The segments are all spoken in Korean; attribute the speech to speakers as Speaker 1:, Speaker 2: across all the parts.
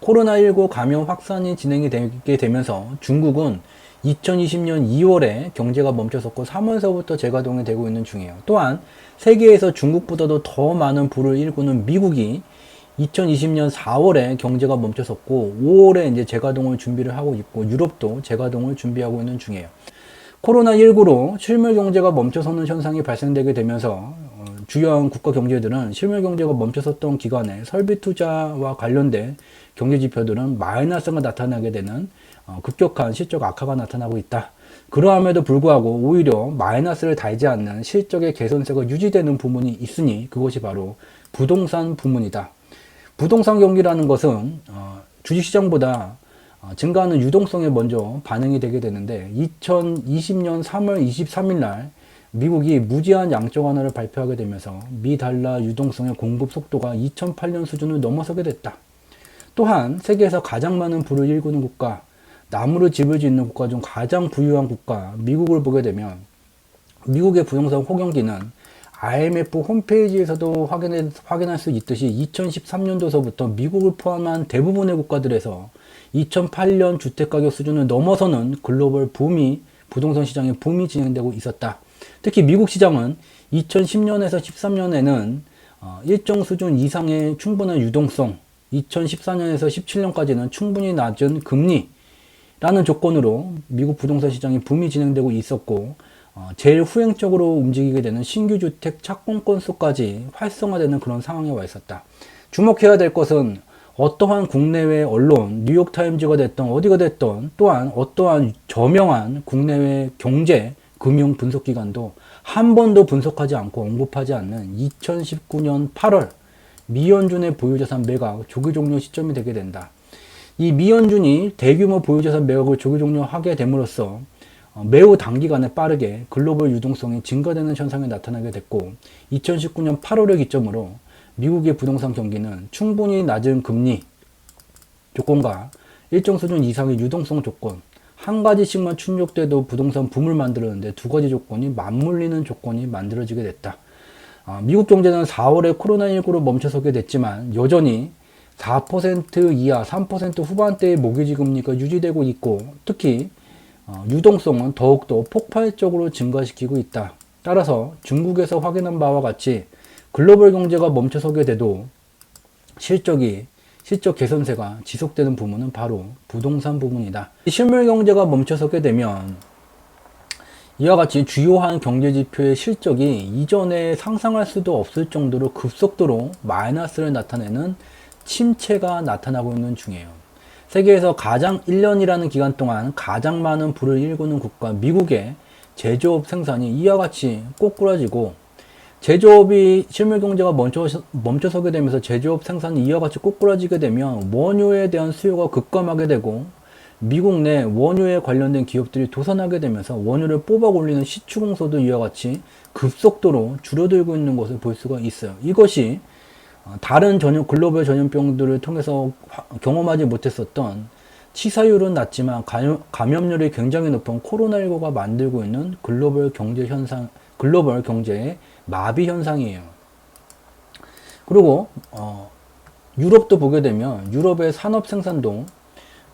Speaker 1: 코로나19 감염 확산이 진행이 되게 되면서 중국은 2020년 2월에 경제가 멈춰섰고 3월서부터 재가동이 되고 있는 중이에요. 또한 세계에서 중국보다도 더 많은 부를 일구는 미국이 2020년 4월에 경제가 멈춰섰고 5월에 이제 재가동을 준비를 하고 있고 유럽도 재가동을 준비하고 있는 중이에요. 코로나19로 실물 경제가 멈춰서는 현상이 발생되게 되면서 주요한 국가 경제들은 실물 경제가 멈춰섰던 기간에 설비 투자와 관련된 경제 지표들은 마이너스가 나타나게 되는 급격한 실적 악화가 나타나고 있다. 그러함에도 불구하고 오히려 마이너스를 달지 않는 실적의 개선세가 유지되는 부분이 있으니 그것이 바로 부동산 부문이다. 부동산 경기라는 것은 주식시장보다 증가하는 유동성에 먼저 반응이 되게 되는데 2020년 3월 23일 날 미국이 무제한 양적 완화를 발표하게 되면서 미 달러 유동성의 공급 속도가 2008년 수준을 넘어서게 됐다. 또한 세계에서 가장 많은 부를 일구는 국가, 나무로 집을 짓는 국가 중 가장 부유한 국가 미국을 보게 되면 미국의 부동산 호경기는 IMF 홈페이지에서도 확인할 수 있듯이 2013년도서부터 미국을 포함한 대부분의 국가들에서 2008년 주택가격 수준을 넘어서는 글로벌 붐이 부동산 시장의 붐이 진행되고 있었다. 특히 미국 시장은 2010년에서 13년에는 일정 수준 이상의 충분한 유동성, 2014년에서 17년까지는 충분히 낮은 금리라는 조건으로 미국 부동산 시장이 붐이 진행되고 있었고 제일 후행적으로 움직이게 되는 신규 주택 착공 건수까지 활성화되는 그런 상황에 와 있었다. 주목해야 될 것은 어떠한 국내외 언론, 뉴욕타임즈가 됐던 어디가 됐던 또한 어떠한 저명한 국내외 경제, 금융 분석기관도 한 번도 분석하지 않고 언급하지 않는 2019년 8월 미연준의 보유자산 매각 조기 종료 시점이 되게 된다. 이 미연준이 대규모 보유자산 매각을 조기 종료하게 됨으로써 매우 단기간에 빠르게 글로벌 유동성이 증가되는 현상이 나타나게 됐고 2019년 8월을 기점으로 미국의 부동산 경기는 충분히 낮은 금리 조건과 일정 수준 이상의 유동성 조건 한 가지씩만 충족돼도 부동산 붐을 만들었는데 두 가지 조건이 맞물리는 조건이 만들어지게 됐다. 미국 경제는 4월에 코로나19로 멈춰서게 됐지만 여전히 4% 이하 3% 후반대의 모기지 금리가 유지되고 있고 특히 유동성은 더욱더 폭발적으로 증가시키고 있다. 따라서 중국에서 확인한 바와 같이 글로벌 경제가 멈춰서게 돼도 실적 개선세가 지속되는 부분은 바로 부동산 부문이다. 실물 경제가 멈춰서게 되면 이와 같이 주요한 경제 지표의 실적이 이전에 상상할 수도 없을 정도로 급속도로 마이너스를 나타내는 침체가 나타나고 있는 중이에요. 세계에서 가장 1년이라는 기간 동안 가장 많은 부를 일구는 국가 미국의 제조업 생산이 이와 같이 꼬꾸라지고 제조업이 실물 경제가 멈춰서게 되면서 제조업 생산이 이와 같이 꼬꾸라지게 되면 원유에 대한 수요가 급감하게 되고 미국 내 원유에 관련된 기업들이 도산하게 되면서 원유를 뽑아 올리는 시추공소도 이와 같이 급속도로 줄어들고 있는 것을 볼 수가 있어요. 이것이 다른 글로벌 전염병들을 통해서 경험하지 못했었던 치사율은 낮지만 감염률이 굉장히 높은 코로나19가 만들고 있는 글로벌 경제의 마비 현상이에요. 그리고 유럽도 보게 되면 유럽의 산업 생산도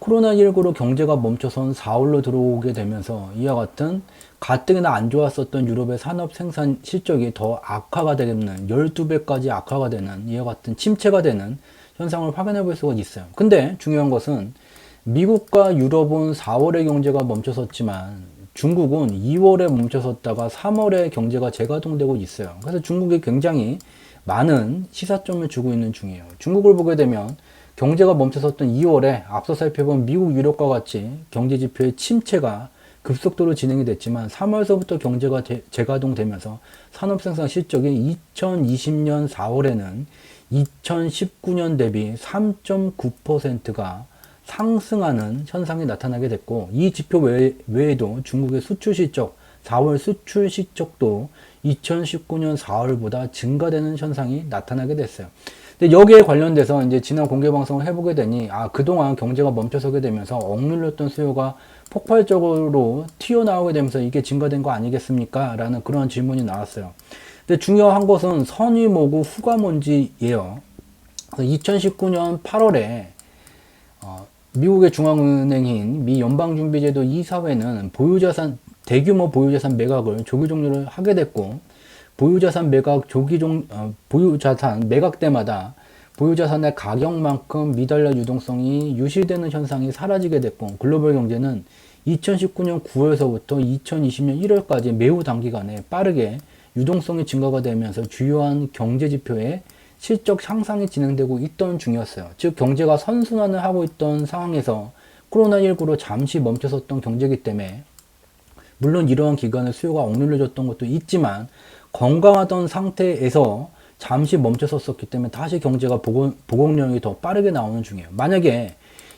Speaker 1: 코로나19로 경제가 멈춰선 4월로 들어오게 되면서 이와 같은 가뜩이나 안 좋았었던 유럽의 산업 생산 실적이 더 악화가 되는 12배까지 악화가 되는 이와 같은 침체가 되는 현상을 확인해 볼 수가 있어요. 근데 중요한 것은 미국과 유럽은 4월에 경제가 멈춰섰지만 중국은 2월에 멈춰섰다가 3월에 경제가 재가동되고 있어요. 그래서 중국이 굉장히 많은 시사점을 주고 있는 중이에요. 중국을 보게 되면 경제가 멈춰섰던 2월에 앞서 살펴본 미국, 유럽과 같이 경제 지표의 침체가 급속도로 진행이 됐지만 3월서부터 경제가 재가동되면서 산업생산 실적이 2020년 4월에는 2019년 대비 3.9%가 상승하는 현상이 나타나게 됐고 이 지표 외에도 중국의 수출 실적, 4월 수출 실적도 2019년 4월보다 증가되는 현상이 나타나게 됐어요. 근데 여기에 관련돼서 이제 지난 공개 방송을 해보게 되니 그동안 경제가 멈춰서게 되면서 억눌렸던 수요가 폭발적으로 튀어나오게 되면서 이게 증가된 거 아니겠습니까? 라는 그런 질문이 나왔어요. 근데 중요한 것은 선이 뭐고 후가 뭔지예요. 2019년 8월에 미국의 중앙은행인 미 연방준비제도 이사회는 대규모 보유자산 매각을 조기 종료를 하게 됐고, 보유자산 매각 때마다 보유자산의 가격만큼 미달러 유동성이 유실되는 현상이 사라지게 됐고, 글로벌 경제는 2019년 9월서부터 2020년 1월까지 매우 단기간에 빠르게 유동성이 증가가 되면서 주요한 경제지표의 실적 향상이 진행되고 있던 중이었어요. 즉 경제가 선순환을 하고 있던 상황에서 코로나19로 잠시 멈춰섰던 경제이기 때문에, 물론 이러한 기간에 수요가 억눌려졌던 것도 있지만 건강하던 상태에서 잠시 멈춰섰었기 때문에 다시 경제가 복원력이 더 빠르게 나오는 중이에요. 만약에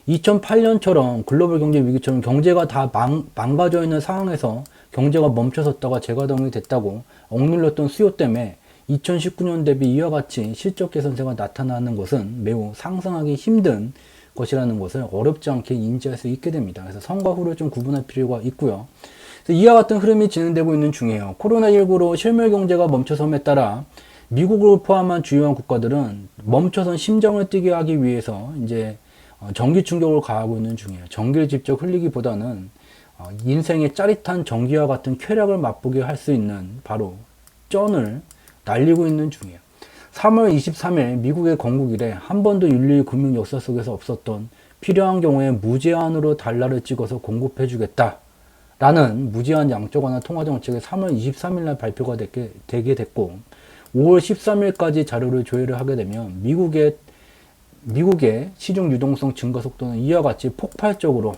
Speaker 1: 2008년처럼 글로벌 경제 위기처럼 경제가 다 망가져 있는 상황에서 경제가 멈춰섰다가 재가동이 됐다고 억눌렸던 수요 때문에 2019년 대비 이와 같이 실적 개선세가 나타나는 것은 매우 상상하기 힘든 것이라는 것을 어렵지 않게 인지할 수 있게 됩니다. 그래서 선과 후를 좀 구분할 필요가 있고요. 이와 같은 흐름이 진행되고 있는 중이에요. 코로나19로 실물 경제가 멈춰섬에 따라 미국을 포함한 주요한 국가들은 멈춰선 심장을 뛰게 하기 위해서 이제 전기 충격을 가하고 있는 중이에요. 전기를 직접 흘리기보다는 인생의 짜릿한 전기와 같은 쾌락을 맛보게 할 수 있는 바로 쩐을 날리고 있는 중이에요. 3월 23일 미국의 건국 이래 한 번도 인류의 금융 역사 속에서 없었던 필요한 경우에 무제한으로 달러를 찍어서 공급해 주겠다 라는 무제한 양적 완화 통화 정책이 3월 23일 날 발표가 되게 됐고, 5월 13일까지 자료를 조회를 하게 되면 미국의 시중 유동성 증가 속도는 이와 같이 폭발적으로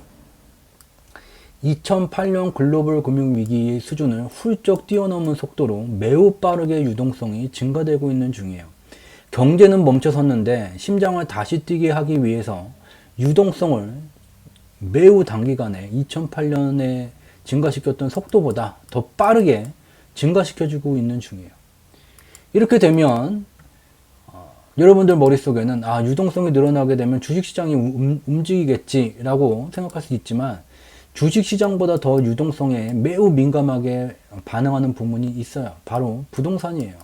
Speaker 1: 2008년 글로벌 금융위기의 수준을 훌쩍 뛰어넘은 속도로 매우 빠르게 유동성이 증가되고 있는 중이에요. 경제는 멈춰섰는데 심장을 다시 뛰게 하기 위해서 유동성을 매우 단기간에 2008년에 증가시켰던 속도보다 더 빠르게 증가시켜주고 있는 중이에요. 이렇게 되면 여러분들 머릿속에는 유동성이 늘어나게 되면 주식시장이 움직이겠지라고 생각할 수 있지만, 주식시장보다 더 유동성에 매우 민감하게 반응하는 부분이 있어요. 바로 부동산이에요.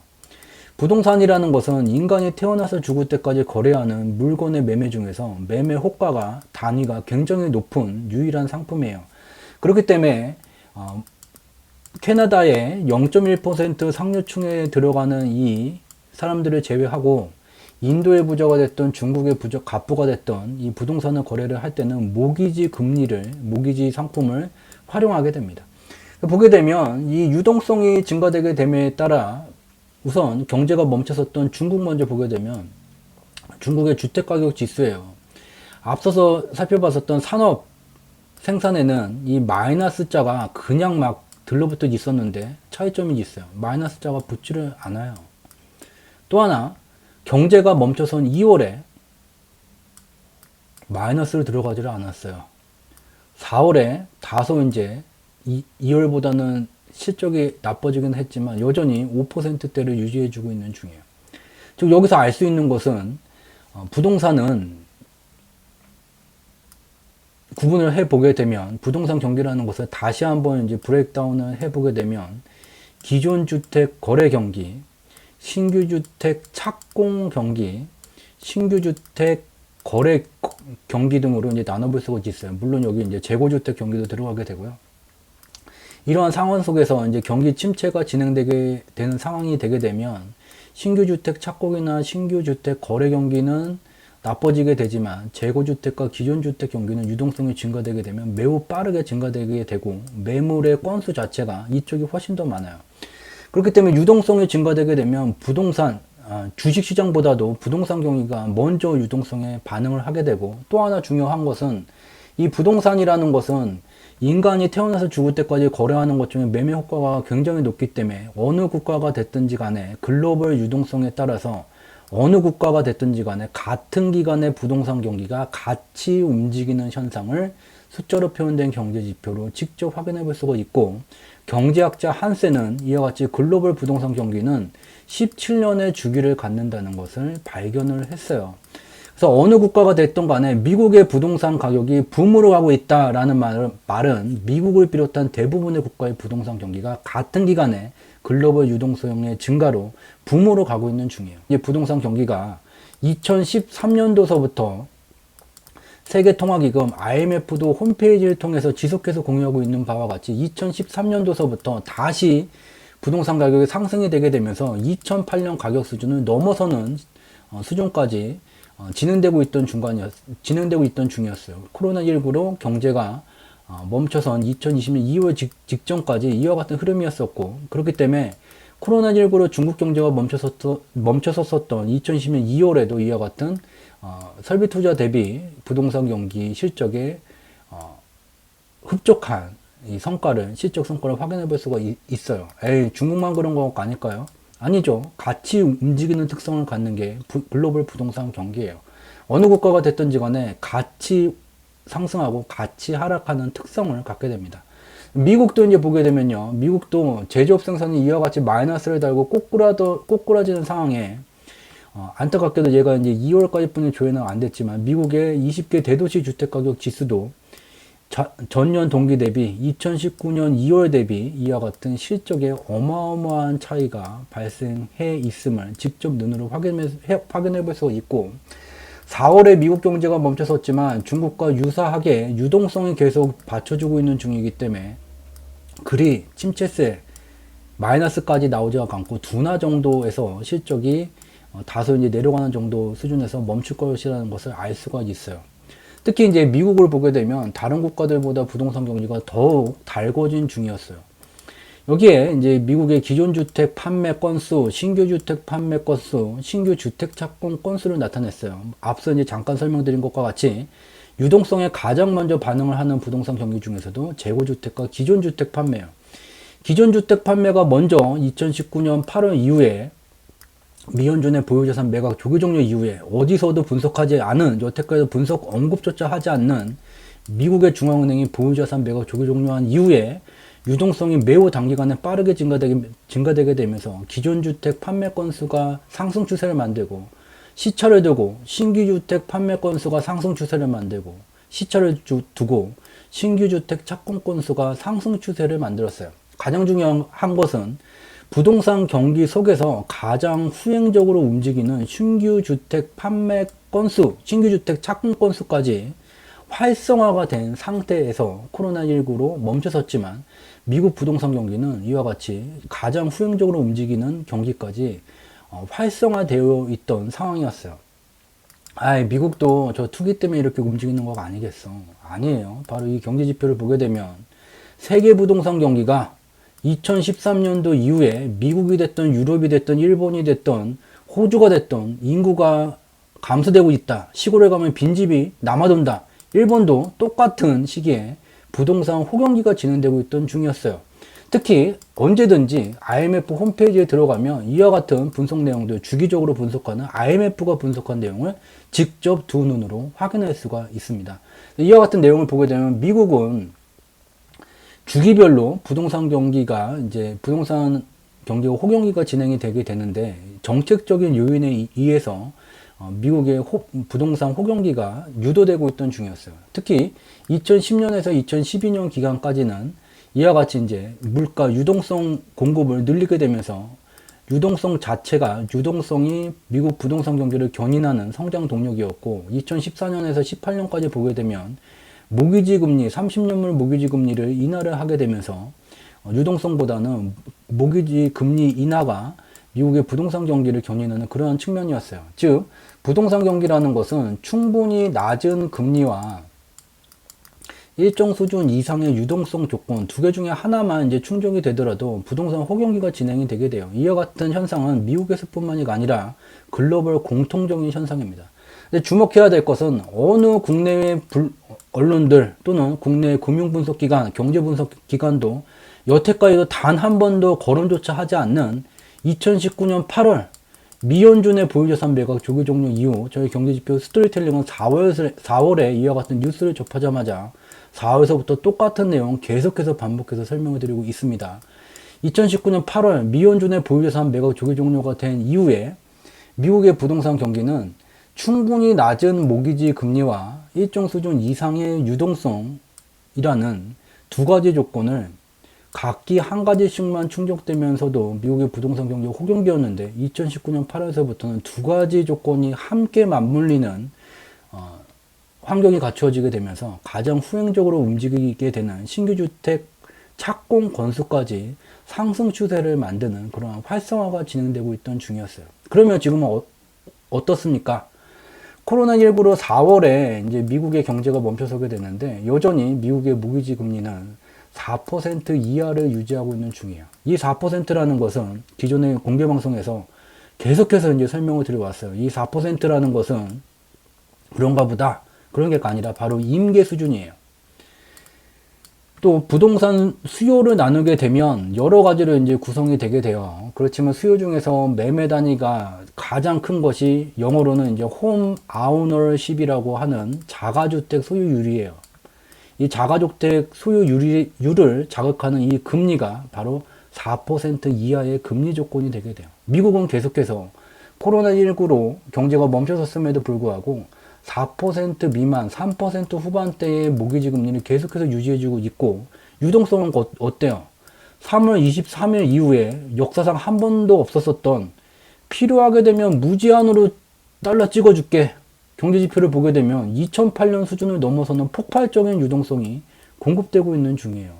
Speaker 1: 부동산이라는 것은 인간이 태어나서 죽을 때까지 거래하는 물건의 매매 중에서 매매 호가가 단위가 굉장히 높은 유일한 상품이에요. 그렇기 때문에 캐나다의 0.1% 상류층에 들어가는 이 사람들을 제외하고 인도의 부자가 됐던 중국의 갑부가 됐던 이 부동산을 거래를 할 때는 모기지 상품을 활용하게 됩니다. 보게 되면 이 유동성이 증가되게 됨에 따라 우선 경제가 멈춰섰던 중국 먼저 보게 되면 중국의 주택가격 지수예요. 앞서서 살펴봤었던 산업 생산에는 이 마이너스 자가 그냥 막 들러붙어 있었는데 차이점이 있어요. 마이너스 자가 붙지를 않아요. 또 하나, 경제가 멈춰선 2월에 마이너스를 들어가지를 않았어요. 4월에 다소 이제 2월보다는 실적이 나빠지긴 했지만 여전히 5%대를 유지해주고 있는 중이에요. 즉 여기서 알 수 있는 것은 부동산은 구분을 해보게 되면, 부동산 경기라는 것을 다시 한번 이제 브레이크다운을 해보게 되면 기존 주택 거래 경기, 신규 주택 착공 경기, 신규 주택 거래 경기 등으로 이제 나눠볼 수가 있어요. 물론 여기 이제 재고주택 경기도 들어가게 되고요. 이러한 상황 속에서 이제 경기 침체가 진행되게 되는 상황이 되게 되면 신규 주택 착공이나 신규 주택 거래 경기는 나빠지게 되지만 재고주택과 기존 주택 경기는 유동성이 증가되게 되면 매우 빠르게 증가되게 되고 매물의 건수 자체가 이쪽이 훨씬 더 많아요. 그렇기 때문에 유동성이 증가되게 되면 주식시장보다도 부동산 경기가 먼저 유동성에 반응을 하게 되고, 또 하나 중요한 것은 이 부동산이라는 것은 인간이 태어나서 죽을 때까지 거래하는 것 중에 매매 효과가 굉장히 높기 때문에 어느 국가가 됐든지 간에 글로벌 유동성에 따라서 어느 국가가 됐든지 간에 같은 기간의 부동산 경기가 같이 움직이는 현상을 숫자로 표현된 경제지표로 직접 확인해 볼 수가 있고, 경제학자 한센은 이와 같이 글로벌 부동산 경기는 17년의 주기를 갖는다는 것을 발견을 했어요. 그래서 어느 국가가 됐던 간에 미국의 부동산 가격이 붐으로 가고 있다라는 말은 미국을 비롯한 대부분의 국가의 부동산 경기가 같은 기간에 글로벌 유동성의 증가로 붐으로 가고 있는 중이에요. 이 부동산 경기가 2013년도서부터 세계통화기금 IMF도 홈페이지를 통해서 지속해서 공유하고 있는 바와 같이 2013년도서부터 다시 부동산 가격이 상승이 되게 되면서 2008년 가격 수준을 넘어서는 수준까지 진행되고 있던 중이었어요. 코로나19로 경제가 멈춰선 2020년 2월 직전까지 이와 같은 흐름이었었고, 그렇기 때문에 코로나19로 중국 경제가 멈춰섰던 2020년 2월에도 이와 같은 설비 투자 대비 부동산 경기 실적에 흡족한 이 실적 성과를 확인해 볼 수가 있어요. 중국만 그런 거 아닐까요? 아니죠. 같이 움직이는 특성을 갖는 게 글로벌 부동산 경기예요. 어느 국가가 됐든지 간에 같이 상승하고 같이 하락하는 특성을 갖게 됩니다. 미국도 이제 보게 되면요. 미국도 제조업 생산이 이와 같이 마이너스를 달고 꼬꾸라지는 상황에 안타깝게도 얘가 이제 2월까지 뿐이 조회는 안 됐지만 미국의 20개 대도시 주택가격 지수도 전년 동기 대비 2019년 2월 대비 이와 같은 실적에 어마어마한 차이가 발생해 있음을 직접 눈으로 확인해 볼 수가 있고, 4월에 미국 경제가 멈춰섰지만 중국과 유사하게 유동성이 계속 받쳐주고 있는 중이기 때문에 그리 침체세 마이너스까지 나오지 않고 둔화 정도에서 실적이 다소 이제 내려가는 정도 수준에서 멈출 것이라는 것을 알 수가 있어요. 특히 이제 미국을 보게 되면 다른 국가들보다 부동산 경기가 더욱 달궈진 중이었어요. 여기에 이제 미국의 기존 주택 판매 건수, 신규 주택 판매 건수, 신규 주택 착공 건수를 나타냈어요. 앞서 이제 잠깐 설명드린 것과 같이 유동성에 가장 먼저 반응을 하는 부동산 경기 중에서도 재고주택과 기존 주택 판매예요. 기존 주택 판매가 먼저 2019년 8월 이후에 미연준의 보유자산 매각 조기 종료 이후에 어디서도 분석하지 않은, 여태까지 분석 언급조차 하지 않는 미국의 중앙은행이 보유자산 매각 조기 종료한 이후에 유동성이 매우 단기간에 빠르게 증가되게 되면서 기존 주택 판매 건수가 상승 추세를 만들고, 시차를 두고 신규 주택 판매 건수가 상승 추세를 만들고, 시차를 두고 신규 주택 착공 건수가 상승 추세를 만들었어요. 가장 중요한 것은 부동산 경기 속에서 가장 후행적으로 움직이는 신규 주택 판매 건수, 신규 주택 착공 건수까지 활성화가 된 상태에서 코로나19로 멈춰섰지만 미국 부동산 경기는 이와 같이 가장 후행적으로 움직이는 경기까지 활성화되어 있던 상황이었어요. 미국도 저 투기 때문에 이렇게 움직이는 거 아니겠어? 아니에요. 바로 이 경제 지표를 보게 되면 세계 부동산 경기가 2013년도 이후에 미국이 됐던 유럽이 됐던 일본이 됐던 호주가 됐던 인구가 감소되고 있다. 시골에 가면 빈집이 남아돈다. 일본도 똑같은 시기에 부동산 호경기가 진행되고 있던 중이었어요. 특히 언제든지 IMF 홈페이지에 들어가면 이와 같은 분석 내용들, 주기적으로 분석하는 IMF가 분석한 내용을 직접 두 눈으로 확인할 수가 있습니다. 이와 같은 내용을 보게 되면 미국은 주기별로 부동산 경기가 호경기가 진행이 되게 되는데, 정책적인 요인에 의해서 미국의 부동산 호경기가 유도되고 있던 중이었어요. 특히 2010년에서 2012년 기간까지는 이와 같이 이제 물가 유동성 공급을 늘리게 되면서 유동성이 미국 부동산 경기를 견인하는 성장 동력이었고, 2014년에서 18년까지 보게 되면 모기지 금리, 30년물 모기지 금리를 인하를 하게 되면서 유동성보다는 모기지 금리 인하가 미국의 부동산 경기를 견인하는 그러한 측면이었어요. 즉, 부동산 경기라는 것은 충분히 낮은 금리와 일정 수준 이상의 유동성 조건 두 개 중에 하나만 이제 충족이 되더라도 부동산 호경기가 진행이 되게 돼요. 이와 같은 현상은 미국에서뿐만이 아니라 글로벌 공통적인 현상입니다. 근데 주목해야 될 것은 어느 국내의 언론들 또는 국내 금융분석기관, 경제분석기관도 여태까지도 단 한 번도 거론조차 하지 않는 2019년 8월 미연준의 보유자산 매각 조기 종료 이후 저희 경제지표 스토리텔링은 4월에 이와 같은 뉴스를 접하자마자 4월에서부터 똑같은 내용 계속해서 반복해서 설명을 드리고 있습니다. 2019년 8월 미연준의 보유자산 매각 조기 종료가 된 이후에 미국의 부동산 경기는 충분히 낮은 모기지 금리와 일정 수준 이상의 유동성이라는 두 가지 조건을 각기 한 가지씩만 충족되면서도 미국의 부동산 경기 호경기였는데, 2019년 8월에서부터는 두 가지 조건이 함께 맞물리는 환경이 갖추어지게 되면서 가장 후행적으로 움직이게 되는 신규 주택 착공 건수까지 상승 추세를 만드는 그런 활성화가 진행되고 있던 중이었어요. 그러면 지금은 어떻습니까? 코로나19로 4월에 이제 미국의 경제가 멈춰서게 되는데 여전히 미국의 모기지 금리는 4% 이하를 유지하고 있는 중이에요. 이 4%라는 것은 기존의 공개 방송에서 계속해서 이제 설명을 드려왔어요. 이 4%라는 것은 그런가 보다. 그런 게 아니라 바로 임계 수준이에요. 또 부동산 수요를 나누게 되면 여러 가지로 이제 구성이 되게 돼요. 그렇지만 수요 중에서 매매 단위가 가장 큰 것이 영어로는 이제 홈 아우너십이라고 하는 자가주택 소유율이에요. 이 자가주택 소유율을 자극하는 이 금리가 바로 4% 이하의 금리 조건이 되게 돼요. 미국은 계속해서 코로나19로 경제가 멈춰섰음에도 불구하고 4% 미만, 3% 후반대의 모기지 금리를 계속해서 유지해주고 있고, 유동성은 어때요? 3월 23일 이후에 역사상 한 번도 없었었던 필요하게 되면 무제한으로 달러 찍어줄게. 경제지표를 보게 되면 2008년 수준을 넘어서는 폭발적인 유동성이 공급되고 있는 중이에요.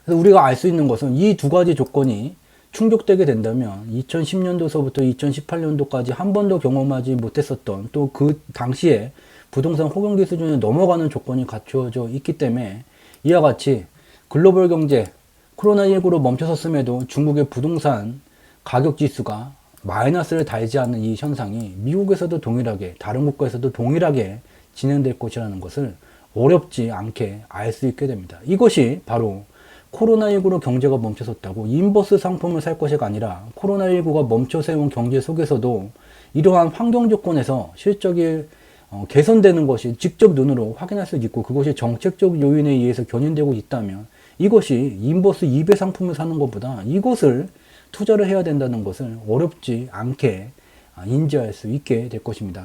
Speaker 1: 그래서 우리가 알 수 있는 것은 이 두 가지 조건이 충족되게 된다면 2010년도서부터 2018년도까지 한 번도 경험하지 못했었던 또 그 당시에 부동산 호경기 수준을 넘어가는 조건이 갖추어져 있기 때문에 이와 같이 글로벌 경제 코로나19로 멈춰섰음에도 중국의 부동산 가격 지수가 마이너스를 달지 않는 이 현상이 미국에서도 동일하게 다른 국가에서도 동일하게 진행될 것이라는 것을 어렵지 않게 알 수 있게 됩니다. 이것이 바로 코로나19로 경제가 멈춰섰다고 인버스 상품을 살 것이가 아니라 코로나19가 멈춰세운 경제 속에서도 이러한 환경 조건에서 실적이 개선되는 것이 직접 눈으로 확인할 수 있고 그것이 정책적 요인에 의해서 견인되고 있다면 이것이 인버스 2배 상품을 사는 것보다 이것을 투자를 해야 된다는 것을 어렵지 않게 인지할 수 있게 될 것입니다.